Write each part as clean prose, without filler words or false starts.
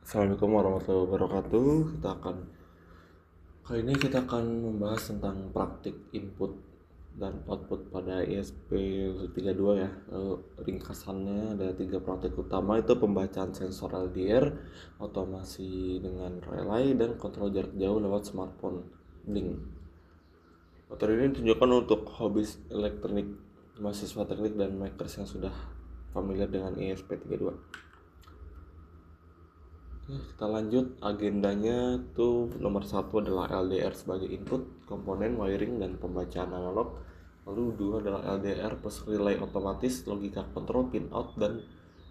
Assalamualaikum warahmatullahi wabarakatuh. Kali ini kita akan membahas tentang praktik input dan output pada ESP32 ya. Ringkasannya ada 3 praktik utama, itu pembacaan sensor LDR, otomasi dengan relay, dan kontrol jarak jauh lewat smartphone Blink. Materi ini ditunjukkan untuk hobis elektronik, mahasiswa teknik, dan makers yang sudah familiar dengan ESP32. Kita lanjut, agendanya tuh nomor 1 adalah LDR sebagai input, komponen, wiring, dan pembacaan analog. Lalu 2 adalah LDR plus relay otomatis, logika kontrol, pin out, dan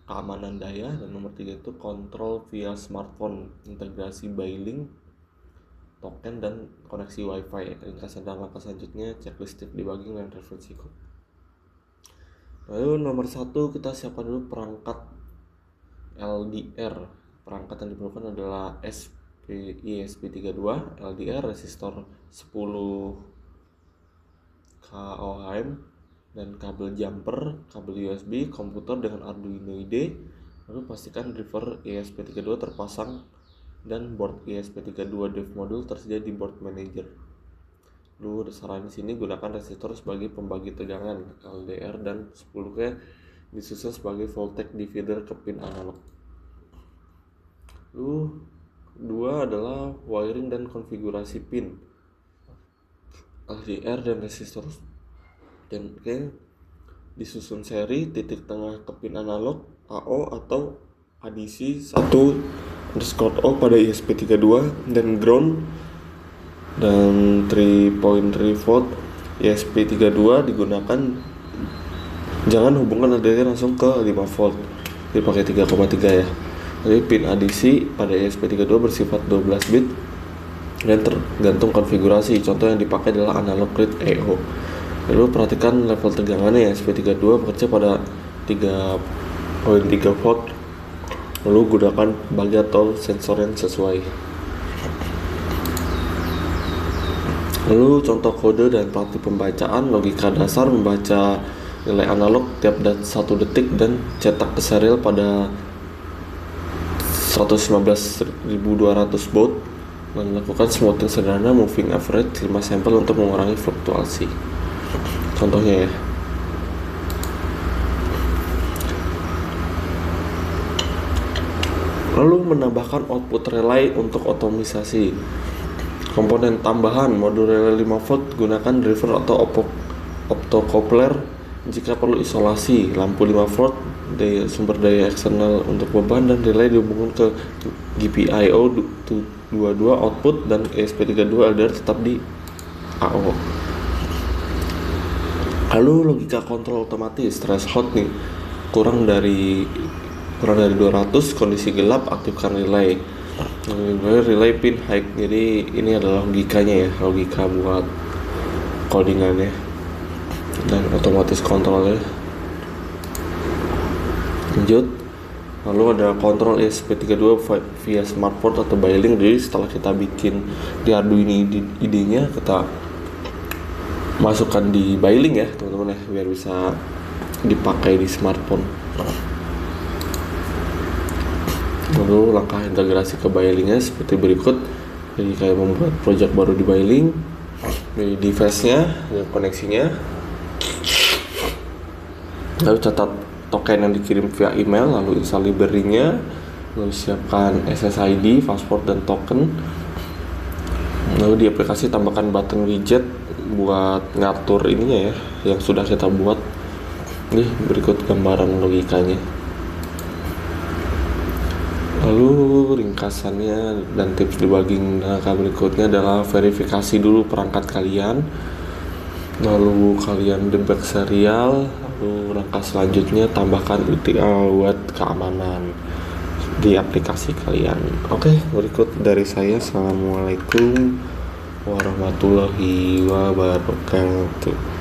keamanan daya. Dan nomor 3 itu kontrol via smartphone, integrasi BuyLink, token, dan koneksi wifi. Ringkasan dan langkah selanjutnya, checklist tip debugging dan referensi code. Lalu nomor 1 kita siapkan dulu perangkat LDR. Perangkat yang diperlukan adalah ESP32, LDR, resistor 10 kOhm, dan kabel jumper, kabel USB, komputer dengan Arduino IDE. Lalu pastikan driver ESP32 terpasang dan board ESP32 dev module tersedia di board manager. Lalu saran di sini, gunakan resistor sebagai pembagi tegangan LDR dan 10K disusun sebagai voltage divider ke pin analog. Lalu 2 adalah wiring dan konfigurasi pin LDR dan resistor, dan disusun seri, titik tengah ke pin analog AO atau ADC 1_O pada ESP32, dan ground dan 3.3 volt ESP32 digunakan. Jangan hubungkan LDR langsung ke 5 volt, dipakai 3,3 ya. Jadi pin ADC pada ESP32 bersifat 12 bit dan tergantung konfigurasi. Contoh yang dipakai adalah analog grid EO. Lalu perhatikan level tegangannya. ESP32 bekerja pada 3.3 volt. Lalu gunakan bagi atau sensor yang sesuai. Lalu contoh kode dan praktik pembacaan. Logika dasar membaca nilai analog tiap 1 detik dan cetak ke serial pada 115.200 baud, dan lakukan smoothing sederhana, moving average 5 sampel untuk mengurangi fluktuasi. Contohnya ya. Lalu menambahkan output relay untuk otomisasi. Komponen tambahan modul relay 5 volt, gunakan driver atau optocoupler jika perlu isolasi, lampu 5 volt, sumber daya eksternal untuk beban, dan relay dihubungkan ke GPIO 22 output, dan ESP32 LDR tetap di AO. Lalu logika kontrol otomatis, threshold nih kurang dari 200, kondisi gelap, aktifkan relay. Relay pin high, jadi ini adalah logikanya ya, logika buat codingannya dan otomatis kontrolnya. Lanjut, lalu ada kontrol ESP32 via smartphone atau BuyLink. Jadi setelah kita bikin di Arduino idenya, kita masukkan di BuyLink ya teman-teman ya, biar bisa dipakai di smartphone. Lalu langkah integrasi ke BuyLinknya seperti berikut. Jadi kayak membuat project baru di BuyLink, dari device-nya dan koneksinya. Lalu catat token yang dikirim via email, lalu install library-nya, lalu siapkan SSID, password, dan token. Lalu di aplikasi tambahkan button widget buat ngatur ininya ya, yang sudah kita buat. Nih berikut gambaran logikanya. Lalu ringkasannya dan tips debugging berikutnya adalah verifikasi dulu perangkat kalian, lalu kalian debug serial. Lalu langkah selanjutnya tambahkan UTL buat keamanan di aplikasi kalian. Oke, berikut dari saya. Assalamualaikum warahmatullahi wabarakatuh.